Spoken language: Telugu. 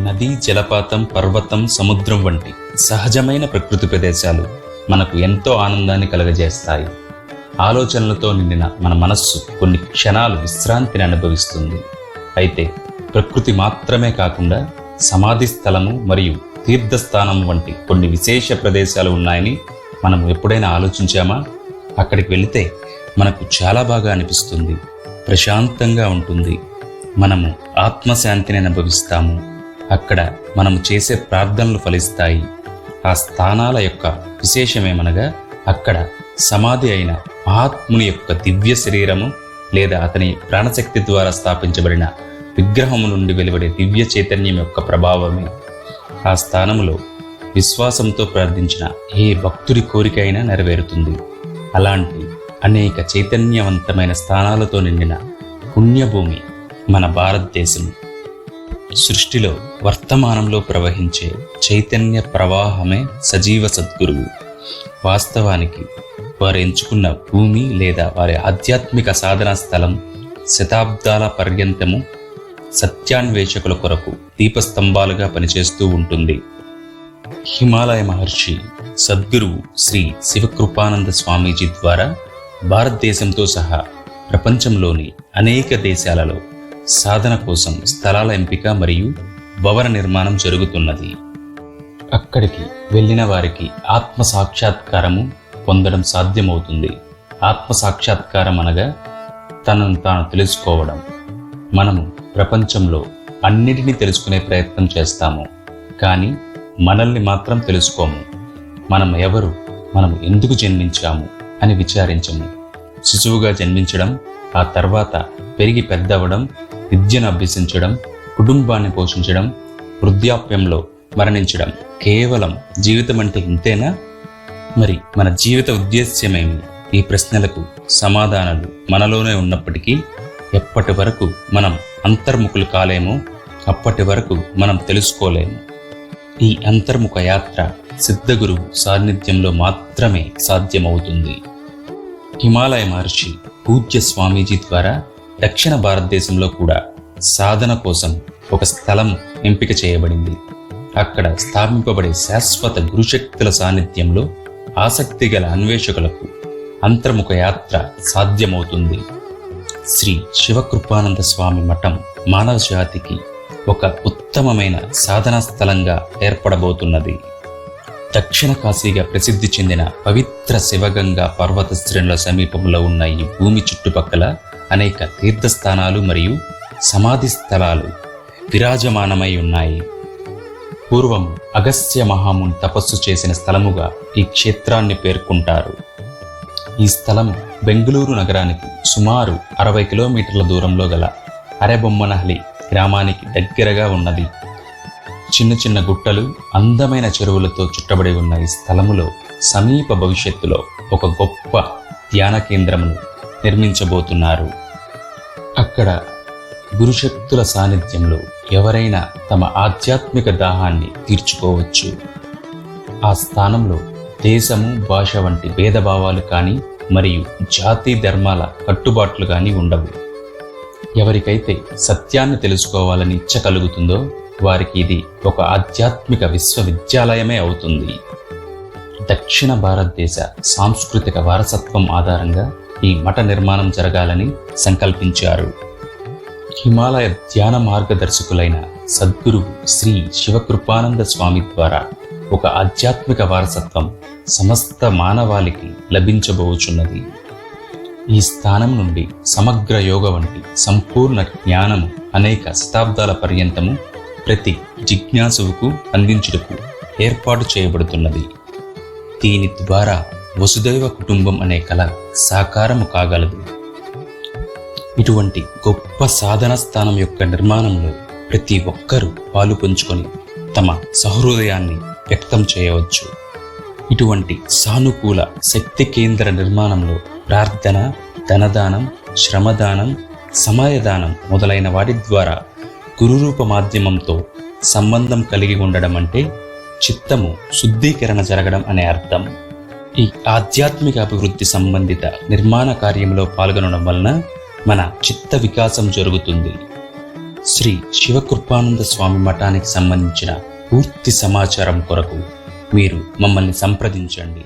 నది, జలపాతం, పర్వతం, సముద్రం వంటి సహజమైన ప్రకృతి ప్రదేశాలు మనకు ఎంతో ఆనందాన్ని కలుగజేస్తాయి. ఆలోచనలతో నిండిన మన మనస్సు కొన్ని క్షణాలు విశ్రాంతిని అనుభవిస్తుంది. అయితే ప్రకృతి మాత్రమే కాకుండా సమాధి స్థలము మరియు తీర్థస్థానం వంటి కొన్ని విశేష ప్రదేశాలు ఉన్నాయని మనం ఎప్పుడైనా ఆలోచించామా? అక్కడికి వెళితే మనకు చాలా బాగా అనిపిస్తుంది, ప్రశాంతంగా ఉంటుంది. మనము ఆత్మశాంతిని అనుభవిస్తాము. అక్కడ మనము చేసే ప్రార్థనలు ఫలిస్తాయి. ఆ స్థానాల యొక్క విశేషమేమనగా అక్కడ సమాధి అయిన మహాత్ముని యొక్క దివ్య శరీరము లేదా అతని ప్రాణశక్తి ద్వారా స్థాపించబడిన విగ్రహము నుండి వెలువడే దివ్య చైతన్యం యొక్క ప్రభావమే. ఆ స్థానములో విశ్వాసంతో ప్రార్థించిన ఏ భక్తుడి కోరిక అయినా నెరవేరుతుంది. అలాంటి అనేక చైతన్యవంతమైన స్థానాలతో నిండిన పుణ్యభూమి మన భారతదేశం. సృష్టిలో వర్తమానంలో ప్రవహించే చైతన్య ప్రవాహమే సజీవ సద్గురువు. వాస్తవానికి వారు ఎంచుకున్న భూమి లేదా వారి ఆధ్యాత్మిక సాధనా స్థలం శతాబ్దాల పర్యంతము సత్యాన్వేషకుల కొరకు దీపస్తంభాలుగా పనిచేస్తూ ఉంటుంది. హిమాలయ మహర్షి సద్గురువు శ్రీ శివకృపానంద స్వామీజీ ద్వారా భారతదేశంతో సహా ప్రపంచంలోని అనేక దేశాలలో సాధన కోసం స్థలాల ఎంపిక మరియు భవన నిర్మాణం జరుగుతున్నది. అక్కడికి వెళ్ళిన వారికి ఆత్మ సాక్షాత్కారము పొందడం సాధ్యమవుతుంది. ఆత్మ సాక్షాత్కారం అనగా తనను తాను తెలుసుకోవడం. మనము ప్రపంచంలో అన్నిటినీ తెలుసుకునే ప్రయత్నం చేస్తాము, కానీ మనల్ని మాత్రం తెలుసుకోము. మనం ఎవరు, మనం ఎందుకు జన్మించాము అని విచారించము. శిశువుగా జన్మించడం, ఆ తర్వాత పెరిగి పెద్దవడం, విద్యను అభ్యసించడం, కుటుంబాన్ని పోషించడం, వృద్ధాప్యంలో మరణించడం, కేవలం జీవితం అంటే ఇంతేనా? మరి మన జీవిత ఉద్దేశ్యమేమి? ఈ ప్రశ్నలకు సమాధానాలు మనలోనే ఉన్నప్పటికీ ఎప్పటి వరకు మనం అంతర్ముఖులు కాలేమో అప్పటి వరకు మనం తెలుసుకోలేము. ఈ అంతర్ముఖ యాత్ర సిద్ధగురువు సాన్నిధ్యంలో మాత్రమే సాధ్యమవుతుంది. హిమాలయ మహర్షి పూజ్య స్వామీజీ ద్వారా దక్షిణ భారతదేశంలో కూడా సాధన కోసం ఒక స్థలం ఎంపిక చేయబడింది. అక్కడ స్థాపింపబడే శాశ్వత గురుశక్తుల సాన్నిధ్యంలో ఆసక్తి గల అన్వేషకులకు అంతర్ముఖ యాత్ర సాధ్యమవుతుంది. శ్రీ శివకృపానంద స్వామి మఠం మానవ జాతికి ఒక ఉత్తమమైన సాధనా స్థలంగా ఏర్పడబోతున్నది. దక్షిణ కాశీగా ప్రసిద్ధి చెందిన పవిత్ర శివగంగా పర్వత శ్రేణుల సమీపంలో ఉన్న ఈ భూమి చుట్టుపక్కల అనేక తీర్థస్థానాలు మరియు సమాధి స్థలాలు విరాజమానమై ఉన్నాయి. పూర్వం అగస్త్య మహాముని తపస్సు చేసిన స్థలముగా ఈ క్షేత్రాన్ని పేర్కొంటారు. ఈ స్థలము బెంగుళూరు నగరానికి సుమారు 60 కిలోమీటర్ల దూరంలో గల అరెబొమ్మనహల్లి గ్రామానికి దగ్గరగా ఉన్నది. చిన్న చిన్న గుట్టలు, అందమైన చెరువులతో చుట్టబడి ఉన్న ఈ స్థలములో సమీప భవిష్యత్తులో ఒక గొప్ప ధ్యాన కేంద్రమును నిర్మించబోతున్నారు. అక్కడ గురుశక్తుల సాన్నిధ్యంలో ఎవరైనా తమ ఆధ్యాత్మిక దాహాన్ని తీర్చుకోవచ్చు. ఆ స్థానంలో దేశము, భాష వంటి భేదభావాలు కానీ మరియు జాతి ధర్మాల కట్టుబాట్లు కానీ ఉండవు. ఎవరికైతే సత్యాన్ని తెలుసుకోవాలని ఇచ్చ కలుగుతుందో వారికి ఇది ఒక ఆధ్యాత్మిక విశ్వవిద్యాలయమే అవుతుంది. దక్షిణ భారతదేశ సాంస్కృతిక వారసత్వం ఆధారంగా ఈ మఠ నిర్మాణం జరగాలని సంకల్పించారు. హిమాలయ ధ్యాన మార్గదర్శకులైన సద్గురువు శ్రీ శివకృపానంద స్వామి ద్వారా ఒక ఆధ్యాత్మిక వారసత్వం సమస్త మానవాళికి లభించబోచున్నది. ఈ స్థానం నుండి సమగ్ర యోగ వంటి సంపూర్ణ జ్ఞానము అనేక శతాబ్దాల పర్యంతము ప్రతి జిజ్ఞాసువుకు అందించుటకు ఏర్పాటు చేయబడుతున్నది. దీని ద్వారా వసుదైవ కుటుంబం అనే కళ సాకారము కాగలదు. ఇటువంటి గొప్ప సాధన స్థానం యొక్క నిర్మాణంలో ప్రతి ఒక్కరూ పాలు పంచుకొని తమ సహృదయాన్ని వ్యక్తం చేయవచ్చు. ఇటువంటి సానుకూల శక్తి కేంద్ర నిర్మాణంలో ప్రార్థన, ధనదానం, శ్రమదానం, సమయదానం మొదలైన వాటి ద్వారా గురురూప మాధ్యమంతో సంబంధం కలిగి ఉండడం అంటే చిత్తము శుద్ధీకరణ జరగడం అనే అర్థం. ఈ ఆధ్యాత్మిక అభివృద్ధి సంబంధిత నిర్మాణ కార్యంలో పాల్గొనడం వలన మన చిత్త వికాసం జరుగుతుంది. శ్రీ శివకృపానంద స్వామి మఠానికి సంబంధించిన పూర్తి సమాచారం కొరకు మీరు మమ్మల్ని సంప్రదించండి.